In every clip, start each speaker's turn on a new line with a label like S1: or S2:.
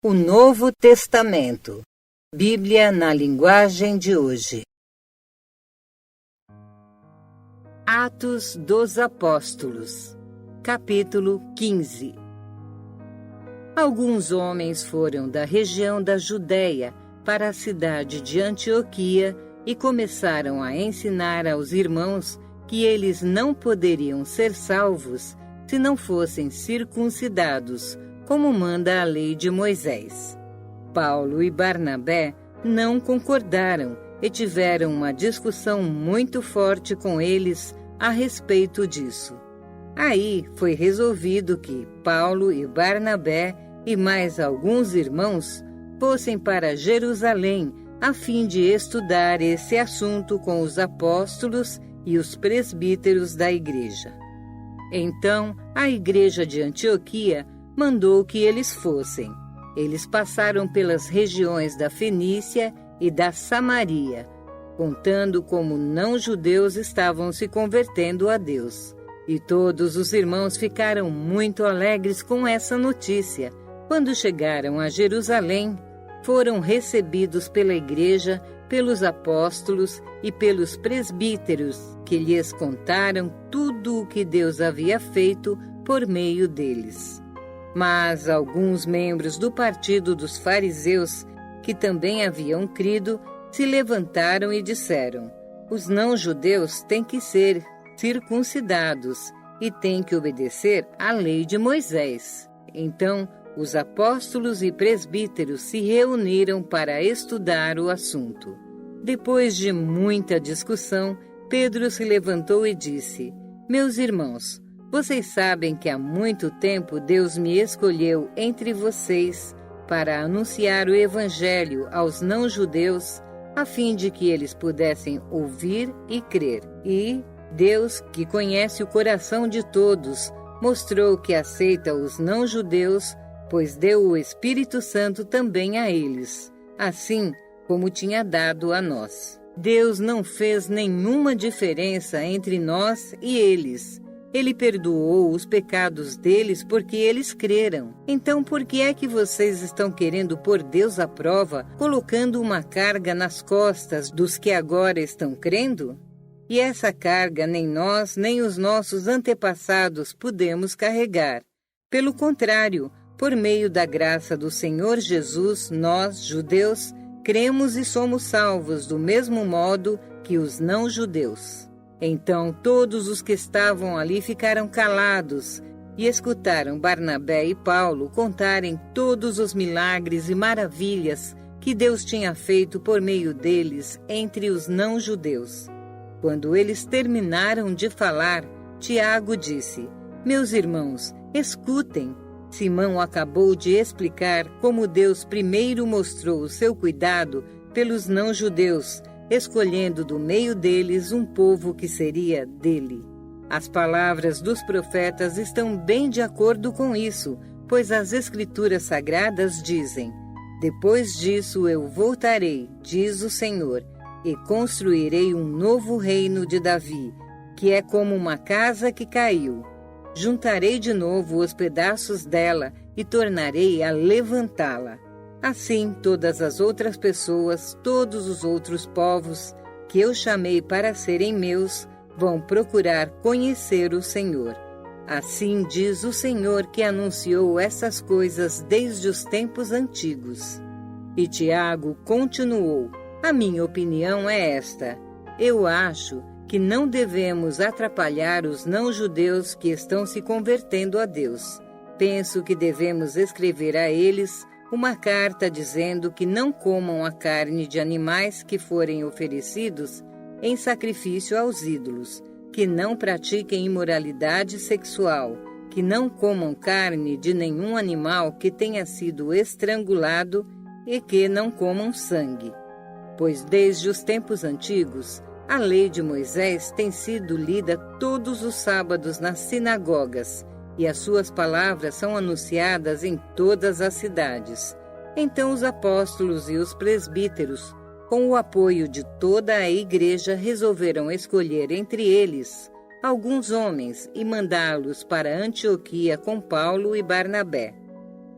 S1: O Novo Testamento. Bíblia na linguagem de hoje. Atos dos Apóstolos, capítulo 15. Alguns homens foram da região da Judéia para a cidade de Antioquia e começaram a ensinar aos irmãos que eles não poderiam ser salvos se não fossem circuncidados, como manda a lei de Moisés. Paulo e Barnabé não concordaram e tiveram uma discussão muito forte com eles a respeito disso. Aí foi resolvido que Paulo e Barnabé e mais alguns irmãos fossem para Jerusalém a fim de estudar esse assunto com os apóstolos e os presbíteros da igreja. Então, a igreja de Antioquia mandou que eles fossem. Eles passaram pelas regiões da Fenícia e da Samaria, contando como não-judeus estavam se convertendo a Deus. E todos os irmãos ficaram muito alegres com essa notícia. Quando chegaram a Jerusalém, foram recebidos pela igreja, pelos apóstolos e pelos presbíteros, que lhes contaram tudo o que Deus havia feito por meio deles. Mas alguns membros do partido dos fariseus, que também haviam crido, se levantaram e disseram: os não-judeus têm que ser circuncidados e têm que obedecer à lei de Moisés. Então, os apóstolos e presbíteros se reuniram para estudar o assunto. Depois de muita discussão, Pedro se levantou e disse: meus irmãos, vocês sabem que há muito tempo Deus me escolheu entre vocês para anunciar o Evangelho aos não-judeus, a fim de que eles pudessem ouvir e crer. E Deus, que conhece o coração de todos, mostrou que aceita os não-judeus, pois deu o Espírito Santo também a eles, assim como tinha dado a nós. Deus não fez nenhuma diferença entre nós e eles. Ele perdoou os pecados deles porque eles creram. Então, por que é que vocês estão querendo pôr Deus à prova, colocando uma carga nas costas dos que agora estão crendo? E essa carga nem nós, nem os nossos antepassados pudemos carregar. Pelo contrário, por meio da graça do Senhor Jesus, nós, judeus, cremos e somos salvos do mesmo modo que os não-judeus. Então todos os que estavam ali ficaram calados e escutaram Barnabé e Paulo contarem todos os milagres e maravilhas que Deus tinha feito por meio deles entre os não-judeus. Quando eles terminaram de falar, Tiago disse: meus irmãos, escutem. Simão acabou de explicar como Deus primeiro mostrou o seu cuidado pelos não-judeus, escolhendo do meio deles um povo que seria dele. As palavras dos profetas estão bem de acordo com isso, pois as Escrituras Sagradas dizem: depois disso eu voltarei, diz o Senhor, e construirei um novo reino de Davi, que é como uma casa que caiu. Juntarei de novo os pedaços dela e tornarei a levantá-la. Assim, todas as outras pessoas, todos os outros povos que eu chamei para serem meus, vão procurar conhecer o Senhor. Assim diz o Senhor que anunciou essas coisas desde os tempos antigos. E Tiago continuou: a minha opinião é esta. Eu acho que não devemos atrapalhar os não-judeus que estão se convertendo a Deus. Penso que devemos escrever a eles uma carta dizendo que não comam a carne de animais que forem oferecidos em sacrifício aos ídolos, que não pratiquem imoralidade sexual, que não comam carne de nenhum animal que tenha sido estrangulado e que não comam sangue. Pois desde os tempos antigos, a lei de Moisés tem sido lida todos os sábados nas sinagogas, e as suas palavras são anunciadas em todas as cidades. Então os apóstolos e os presbíteros, com o apoio de toda a igreja, resolveram escolher entre eles alguns homens e mandá-los para Antioquia com Paulo e Barnabé.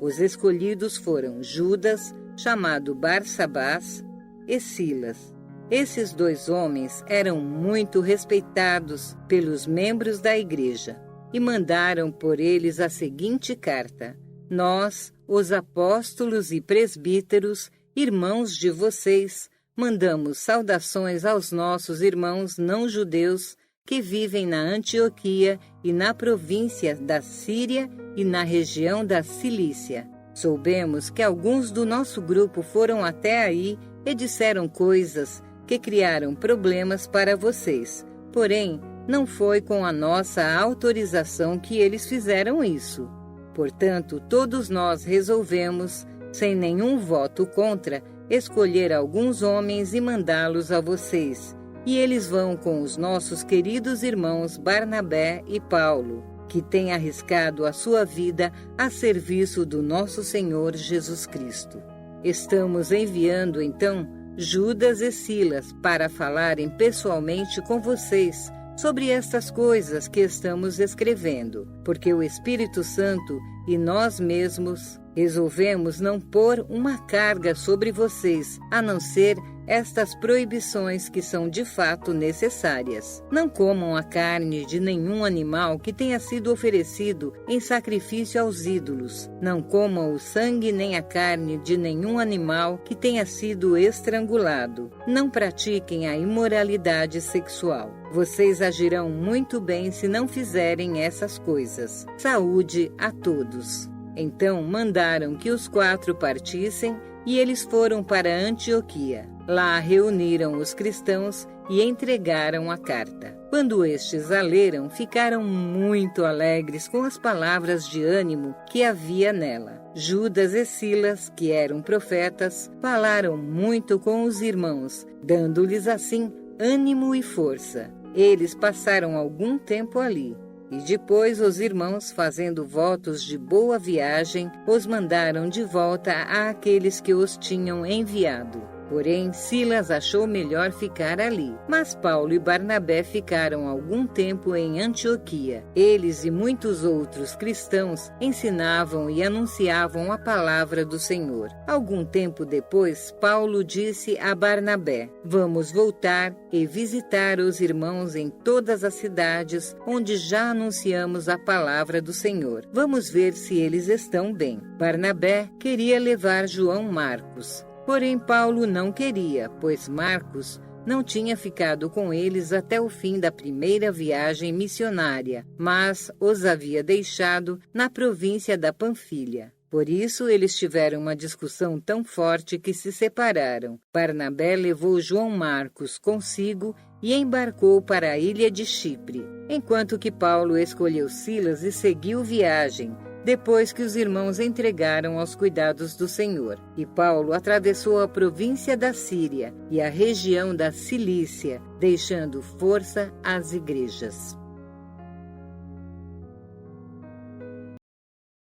S1: Os escolhidos foram Judas, chamado Barsabás, e Silas. Esses 2 homens eram muito respeitados pelos membros da igreja e mandaram por eles a seguinte carta: Nós, os apóstolos e presbíteros, irmãos de vocês, mandamos saudações aos nossos irmãos não-judeus que vivem na Antioquia e na província da Síria e na região da Cilícia. Soubemos que alguns do nosso grupo foram até aí e disseram coisas que criaram problemas para vocês. Porém, não foi com a nossa autorização que eles fizeram isso. Portanto, todos nós resolvemos, sem nenhum voto contra, escolher alguns homens e mandá-los a vocês. E eles vão com os nossos queridos irmãos Barnabé e Paulo, que têm arriscado a sua vida a serviço do nosso Senhor Jesus Cristo. Estamos enviando, então, Judas e Silas para falarem pessoalmente com vocês sobre estas coisas que estamos escrevendo, porque o Espírito Santo e nós mesmos resolvemos não pôr uma carga sobre vocês, a não ser estas proibições que são de fato necessárias. Não comam a carne de nenhum animal que tenha sido oferecido em sacrifício aos ídolos. Não comam o sangue nem a carne de nenhum animal que tenha sido estrangulado. Não pratiquem a imoralidade sexual. Vocês agirão muito bem se não fizerem essas coisas. Saúde a todos. Então mandaram que os 4 partissem e eles foram para Antioquia. Lá reuniram os cristãos e entregaram a carta. Quando estes a leram, ficaram muito alegres com as palavras de ânimo que havia nela. Judas e Silas, que eram profetas, falaram muito com os irmãos, dando-lhes assim ânimo e força. Eles passaram algum tempo ali. E depois os irmãos, fazendo votos de boa viagem, os mandaram de volta àqueles que os tinham enviado. Porém, Silas achou melhor ficar ali. Mas Paulo e Barnabé ficaram algum tempo em Antioquia. Eles e muitos outros cristãos ensinavam e anunciavam a palavra do Senhor. Algum tempo depois, Paulo disse a Barnabé: Vamos voltar e visitar os irmãos em todas as cidades onde já anunciamos a palavra do Senhor. Vamos ver se eles estão bem. Barnabé queria levar João Marcos. Porém, Paulo não queria, pois Marcos não tinha ficado com eles até o fim da primeira viagem missionária, mas os havia deixado na província da Panfilha. Por isso, eles tiveram uma discussão tão forte que se separaram. Barnabé levou João Marcos consigo e embarcou para a ilha de Chipre, enquanto que Paulo escolheu Silas e seguiu viagem, depois que os irmãos entregaram aos cuidados do Senhor. E Paulo atravessou a província da Síria e a região da Cilícia, deixando força às igrejas.